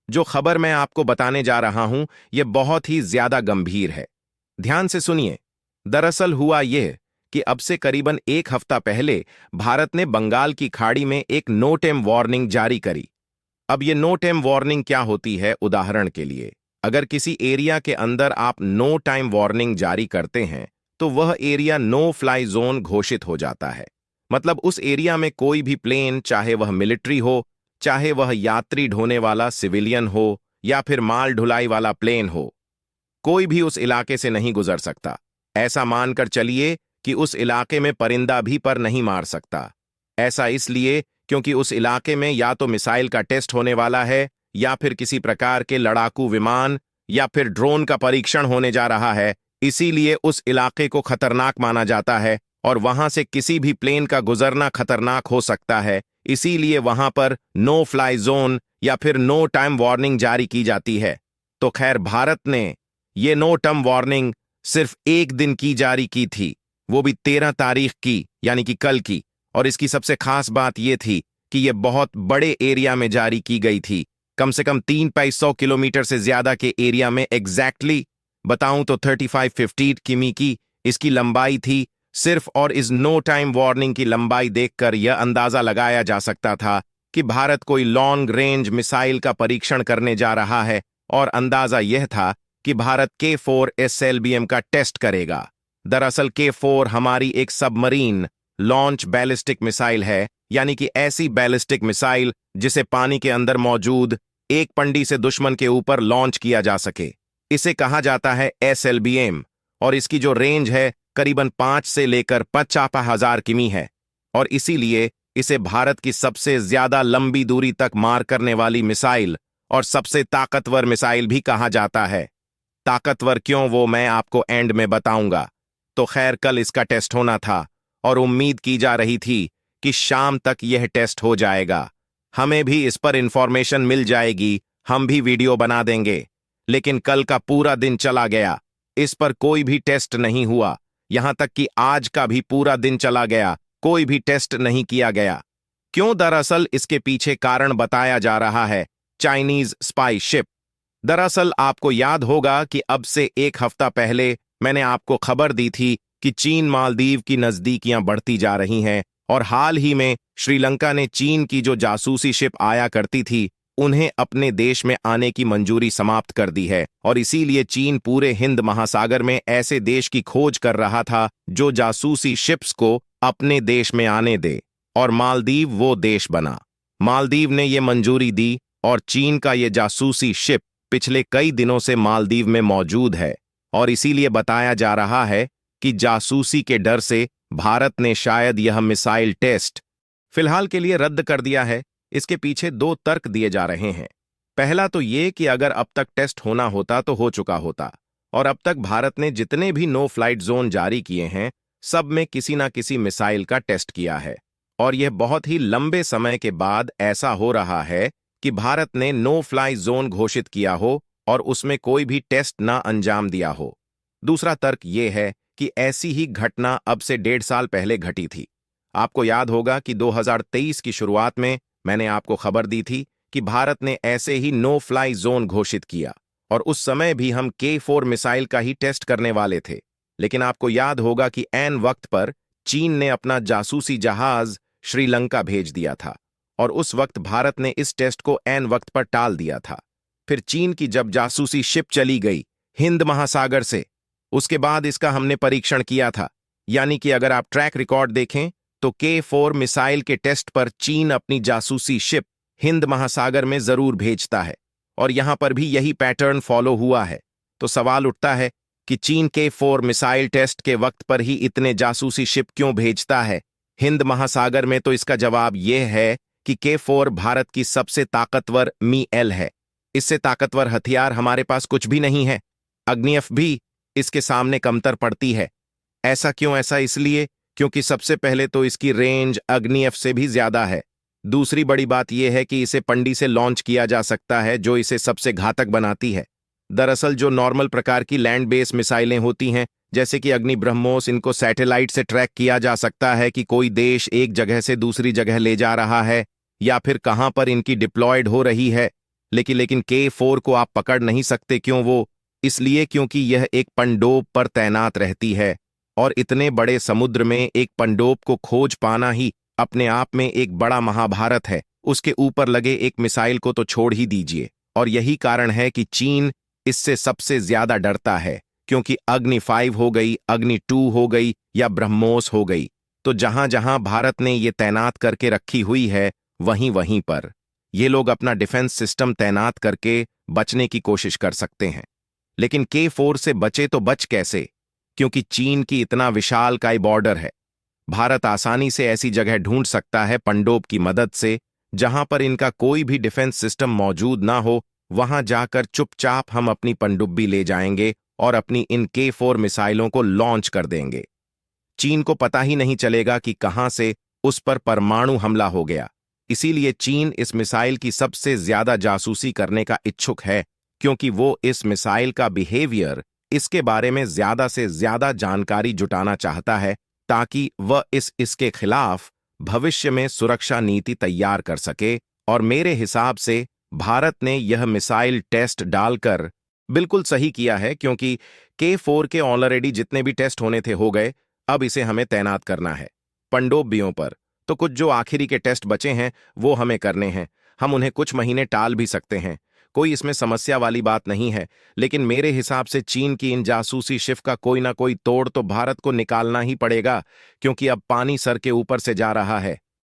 जो खबर मैं आपको बताने जा रहा हूं, यह बहुत ही ज्यादा गंभीर है। ध्यान से सुनिए। दरअसल हुआ यह कि अब से करीबन एक हफ्ता पहले भारत ने बंगाल की खाड़ी में एक नो टेम वार्निंग जारी करी। अब यह नो टेम वार्निंग क्या होती है? उदाहरण के लिए, अगर किसी एरिया के अंदर आप नो टाइम वार्निंग जारी करते हैं तो वह एरिया नो फ्लाई जोन घोषित हो जाता है। मतलब उस एरिया में कोई भी प्लेन, चाहे वह मिलिट्री हो, चाहे वह यात्री ढोने वाला सिविलियन हो या फिर माल ढुलाई वाला प्लेन हो, कोई भी उस इलाके से नहीं गुजर सकता। ऐसा मानकर चलिए कि उस इलाके में परिंदा भी पर नहीं मार सकता। ऐसा इसलिए क्योंकि उस इलाके में या तो मिसाइल का टेस्ट होने वाला है, या फिर किसी प्रकार के लड़ाकू विमान या फिर ड्रोन का परीक्षण होने जा रहा है। इसीलिए उस इलाके को खतरनाक माना जाता है और वहां से किसी भी प्लेन का गुजरना खतरनाक हो सकता है। इसीलिए वहां पर नो फ्लाई जोन या फिर नो टाइम वार्निंग जारी की जाती है। तो खैर, भारत ने ये नो टाइम वार्निंग सिर्फ एक दिन की जारी की थी, वो भी 13 तारीख की, यानी कि कल की। और इसकी सबसे खास बात यह थी कि यह बहुत बड़े एरिया में जारी की गई थी, कम से कम 300 किलोमीटर से ज्यादा के एरिया में। एग्जैक्टली बताऊं तो 3550 किमी की इसकी लंबाई थी सिर्फ। और इस नो टाइम वार्निंग की लंबाई देखकर यह अंदाजा लगाया जा सकता था कि भारत कोई लॉन्ग रेंज मिसाइल का परीक्षण करने जा रहा है। और अंदाजा यह था कि भारत K4 SLBM का टेस्ट करेगा। दरअसल K4 हमारी एक सबमरीन लॉन्च बैलिस्टिक मिसाइल है, यानी कि ऐसी बैलिस्टिक मिसाइल जिसे पानी के अंदर मौजूद एक पंडी से दुश्मन के ऊपर लॉन्च किया जा सके। इसे कहा जाता है SLBM और इसकी जो रेंज है करीबन 5 से लेकर 50,000 किमी है। और इसीलिए इसे भारत की सबसे ज्यादा लंबी दूरी तक मार करने वाली मिसाइल और सबसे ताकतवर मिसाइल भी कहा जाता है। ताकतवर क्यों, वो मैं आपको एंड में बताऊंगा। तो खैर, कल इसका टेस्ट होना था और उम्मीद की जा रही थी कि शाम तक यह टेस्ट हो जाएगा। हमें भी इस पर इंफॉर्मेशन मिल जाएगी, हम भी वीडियो बना देंगे। लेकिन कल का पूरा दिन चला गया, इस पर कोई भी टेस्ट नहीं हुआ। यहां तक कि आज का भी पूरा दिन चला गया, कोई भी टेस्ट नहीं किया गया। क्यों? दरअसल इसके पीछे कारण बताया जा रहा है चाइनीज स्पाई शिप। दरअसल आपको याद होगा कि अब से एक हफ्ता पहले मैंने आपको खबर दी थी कि चीन मालदीव की नजदीकियां बढ़ती जा रही हैं और हाल ही में श्रीलंका ने चीन की जो जासूसी शिप आया करती थी उन्हें अपने देश में आने की मंजूरी समाप्त कर दी है। और इसीलिए चीन पूरे हिंद महासागर में ऐसे देश की खोज कर रहा था जो जासूसी शिप्स को अपने देश में आने दे, और मालदीव वो देश बना। मालदीव ने ये मंजूरी दी और चीन का ये जासूसी शिप पिछले कई दिनों से मालदीव में मौजूद है। और इसीलिए बताया जा रहा है कि जासूसी के डर से भारत ने शायद यह मिसाइल टेस्ट फिलहाल के लिए रद्द कर दिया है। इसके पीछे दो तर्क दिए जा रहे हैं। पहला तो ये कि अगर अब तक टेस्ट होना होता तो हो चुका होता, और अब तक भारत ने जितने भी नो फ्लाइट जोन जारी किए हैं सब में किसी ना किसी मिसाइल का टेस्ट किया है। और यह बहुत ही लंबे समय के बाद ऐसा हो रहा है कि भारत ने नो फ्लाई जोन घोषित किया हो और उसमें कोई भी टेस्ट ना अंजाम दिया हो। दूसरा तर्क यह है कि ऐसी ही घटना अब से 1.5 साल पहले घटी थी। आपको याद होगा कि 2023 की शुरुआत में मैंने आपको खबर दी थी कि भारत ने ऐसे ही नो फ्लाई जोन घोषित किया, और उस समय भी हम K4 मिसाइल का ही टेस्ट करने वाले थे। लेकिन आपको याद होगा कि ऐन वक्त पर चीन ने अपना जासूसी जहाज श्रीलंका भेज दिया था, और उस वक्त भारत ने इस टेस्ट को ऐन वक्त पर टाल दिया था। फिर चीन की जब जासूसी शिप चली गई हिंद महासागर से, उसके बाद इसका हमने परीक्षण किया था। यानी कि अगर आप ट्रैक रिकॉर्ड देखें तो K4 मिसाइल के टेस्ट पर चीन अपनी जासूसी शिप हिंद महासागर में जरूर भेजता है, और यहां पर भी यही पैटर्न फॉलो हुआ है। तो सवाल उठता है कि चीन K4 मिसाइल टेस्ट के वक्त पर ही इतने जासूसी शिप क्यों भेजता है हिंद महासागर में? तो इसका जवाब यह है कि K4 भारत की सबसे ताकतवर Mi-8 है। इससे ताकतवर हथियार हमारे पास कुछ भी नहीं है। अग्नियफ भी इसके सामने कमतर पड़ती है। ऐसा क्यों? ऐसा इसलिए क्योंकि सबसे पहले तो इसकी रेंज अग्नियफ से भी ज्यादा है। दूसरी बड़ी बात यह है कि इसे पंडी से लॉन्च किया जा सकता है, जो इसे सबसे घातक बनाती है। दरअसल जो नॉर्मल प्रकार की लैंड बेस्ड मिसाइलें होती हैं, जैसे कि अग्नि ब्रह्मोस, इनको सैटेलाइट से ट्रैक किया जा सकता है कि कोई देश एक जगह से दूसरी जगह ले जा रहा है या फिर कहां पर इनकी डिप्लॉयड हो रही है। लेकिन K4 को आप पकड़ नहीं सकते। क्यों? वो इसलिए क्योंकि यह एक पनडुब्बी पर तैनात रहती है, और इतने बड़े समुद्र में एक पनडुब्बी को खोज पाना ही अपने आप में एक बड़ा महाभारत है। उसके ऊपर लगे एक मिसाइल को तो छोड़ ही दीजिए। और यही कारण है कि चीन इससे सबसे ज्यादा डरता है, क्योंकि अग्नि 5 हो गई, अग्नि 2 हो गई या ब्रह्मोस हो गई, तो जहां जहां भारत ने ये तैनात करके रखी हुई है, वहीं वहीं पर ये लोग अपना डिफेंस सिस्टम तैनात करके बचने की कोशिश कर सकते हैं। लेकिन K4 से बचे तो बच कैसे? क्योंकि चीन की इतना विशालकाय बॉर्डर है। भारत आसानी से ऐसी जगह ढूंढ सकता है पनडुब्बी की मदद से, जहां पर इनका कोई भी डिफेंस सिस्टम मौजूद ना हो। वहां जाकर चुपचाप हम अपनी पनडुब्बी ले जाएंगे और अपनी इन K4 मिसाइलों को लॉन्च कर देंगे। चीन को पता ही नहीं चलेगा कि कहां से उस पर परमाणु हमला हो गया। इसीलिए चीन इस मिसाइल की सबसे ज्यादा जासूसी करने का इच्छुक है, क्योंकि वो इस मिसाइल का बिहेवियर, इसके बारे में ज्यादा से ज्यादा जानकारी जुटाना चाहता है, ताकि वह इसके खिलाफ भविष्य में सुरक्षा नीति तैयार कर सके। और मेरे हिसाब से भारत ने यह मिसाइल टेस्ट डालकर बिल्कुल सही किया है, क्योंकि K4 के ऑलरेडी जितने भी टेस्ट होने थे हो गए। अब इसे हमें तैनात करना है पनडुब्बियों पर। तो कुछ जो आखिरी के टेस्ट बचे हैं वो हमें करने हैं। हम उन्हें कुछ महीने टाल भी सकते हैं, कोई इसमें समस्या वाली बात नहीं है। लेकिन मेरे हिसाब से चीन की इन जासूसी शिफ्ट का कोई ना कोई तोड़ तो भारत को निकालना ही पड़ेगा, क्योंकि अब पानी सर के ऊपर से जा रहा है।